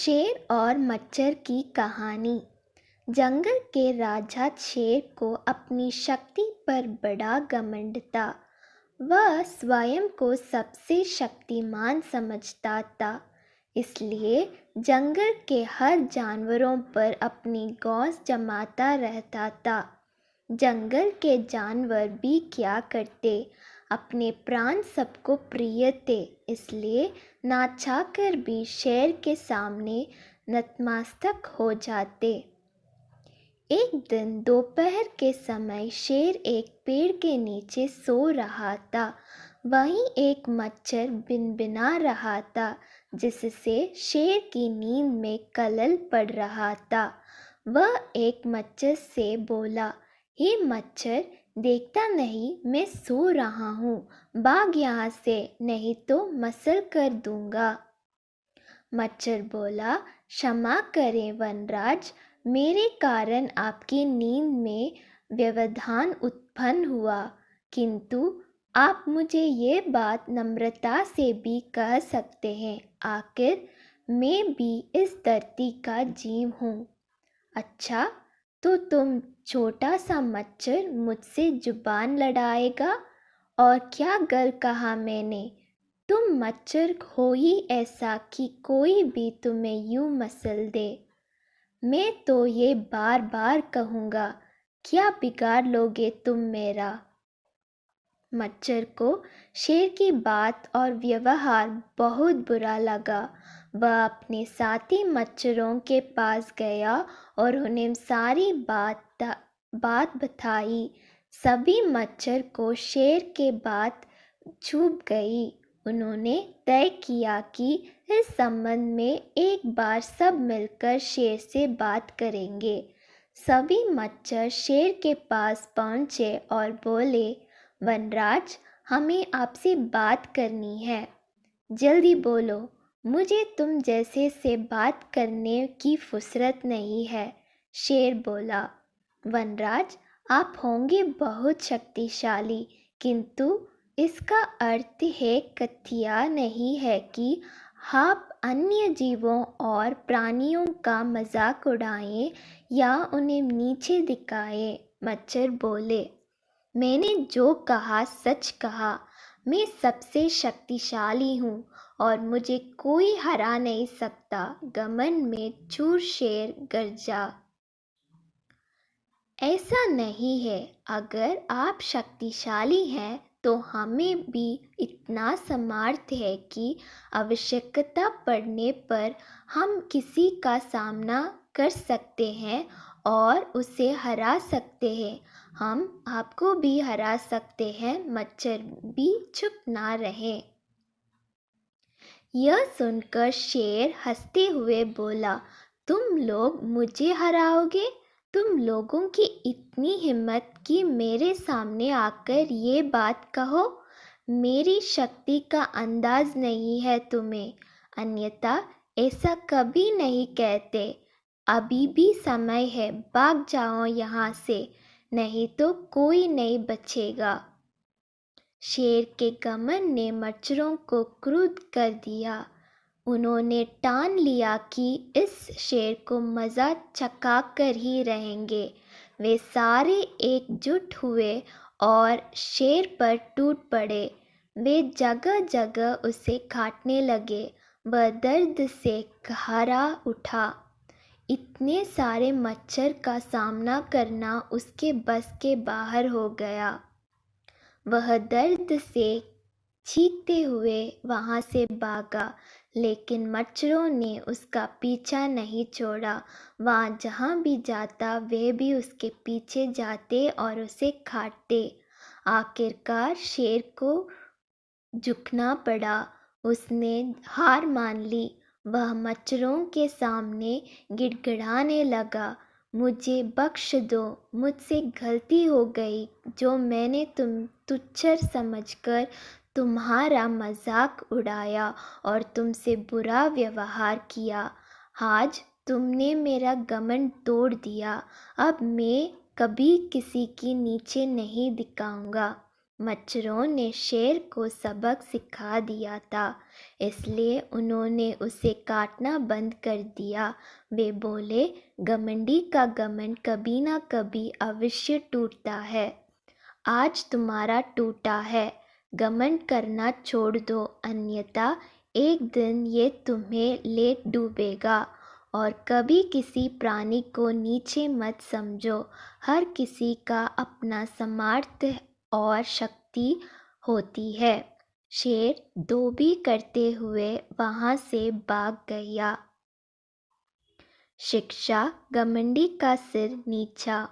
शेर और मच्छर की कहानी। जंगल के राजा शेर को अपनी शक्ति पर बड़ा घमंड था। वह स्वयं को सबसे शक्तिमान समझता था, इसलिए जंगल के हर जानवरों पर अपनी गौस जमाता रहता था। जंगल के जानवर भी क्या करते, अपने प्राण सबको प्रिय थे, इसलिए ना चाहकर भी शेर के सामने नतमस्तक हो जाते। एक दिन दोपहर के समय शेर एक पेड़ के नीचे सो रहा था। वहीं एक मच्छर भिनभिना रहा था, जिससे शेर की नींद में खलल पड़ रहा था। वह एक मच्छर से बोला, हे मच्छर, देखता नहीं मैं सो रहा हूँ, भाग यहाँ से, नहीं तो मसल कर दूंगा। मच्छर बोला, क्षमा करें वनराज, मेरे कारण आपकी नींद में व्यवधान उत्पन्न हुआ, किंतु आप मुझे ये बात नम्रता से भी कह सकते हैं, आखिर मैं भी इस धरती का जीव हूँ। अच्छा, तो तुम छोटा सा मच्छर मुझसे जुबान लड़ाएगा? और क्या गलत कहा मैंने? तुम मच्छर हो ही ऐसा कि कोई भी तुम्हें यूं मसल दे। मैं तो ये बार बार कहूँगा, क्या बिगाड़ लोगे तुम मेरा? मच्छर को शेर की बात और व्यवहार बहुत बुरा लगा। वह अपने साथी मच्छरों के पास गया और उन्हें सारी बात बताई। सभी मच्छर को शेर के बात चुभ गई। उन्होंने तय किया कि इस संबंध में एक बार सब मिलकर शेर से बात करेंगे। सभी मच्छर शेर के पास पहुँचे और बोले, वनराज, हमें आपसे बात करनी है, जल्दी बोलो, मुझे तुम जैसे से बात करने की फुर्सत नहीं है। शेर बोला, वनराज, आप होंगे बहुत शक्तिशाली, किंतु इसका अर्थ है कथिया नहीं है कि आप अन्य जीवों और प्राणियों का मजाक उड़ाएं या उन्हें नीचे दिखाएं। मच्छर बोले, मैंने जो कहा सच कहा, मैं सबसे शक्तिशाली हूँ और मुझे कोई हरा नहीं सकता। घमंड में चूर शेर गरजा। ऐसा नहीं है, अगर आप शक्तिशाली हैं तो हमें भी इतना सामर्थ्य है कि आवश्यकता पड़ने पर हम किसी का सामना कर सकते हैं और उसे हरा सकते हैं। हम आपको भी हरा सकते हैं। मच्छर भी चुप ना रहे। यह सुनकर शेर हंसते हुए बोला, तुम लोग मुझे हराओगे? तुम लोगों की इतनी हिम्मत कि मेरे सामने आकर ये बात कहो? मेरी शक्ति का अंदाज नहीं है तुम्हें, अन्यथा ऐसा कभी नहीं कहते। अभी भी समय है, भाग जाओ यहाँ से, नहीं तो कोई नहीं बचेगा। शेर के घमंड ने मच्छरों को क्रुद्ध कर दिया। उन्होंने ठान लिया कि इस शेर को मज़ा चखा कर ही रहेंगे। वे सारे एकजुट हुए और शेर पर टूट पड़े। वे जगह जगह उसे काटने लगे। वह दर्द से घबरा उठा। इतने सारे मच्छर का सामना करना उसके बस के बाहर हो गया। वह दर्द से चीखते हुए वहाँ से भागा, लेकिन मच्छरों ने उसका पीछा नहीं छोड़ा। वहाँ जहाँ भी जाता वे भी उसके पीछे जाते और उसे काटते। आखिरकार शेर को झुकना पड़ा। उसने हार मान ली। वह मच्छरों के सामने गिड़गिड़ाने लगा, मुझे बख्श दो, मुझसे गलती हो गई, जो मैंने तुम तुच्छ समझकर तुम्हारा मजाक उड़ाया और तुमसे बुरा व्यवहार किया। आज तुमने मेरा घमंड तोड़ दिया। अब मैं कभी किसी की नीचे नहीं दिखाऊंगा। मच्छरों ने शेर को सबक सिखा दिया था, इसलिए उन्होंने उसे काटना बंद कर दिया। वे बोले, घमंडी का घमंड कभी ना कभी अवश्य टूटता है। आज तुम्हारा टूटा है, घमंड करना छोड़ दो, अन्यथा एक दिन ये तुम्हें ले डूबेगा। और कभी किसी प्राणी को नीचे मत समझो, हर किसी का अपना सामर्थ्य और शक्ति होती है। शेर धोबी करते हुए वहां से भाग गया। शिक्षा, घमंडी का सिर नीचा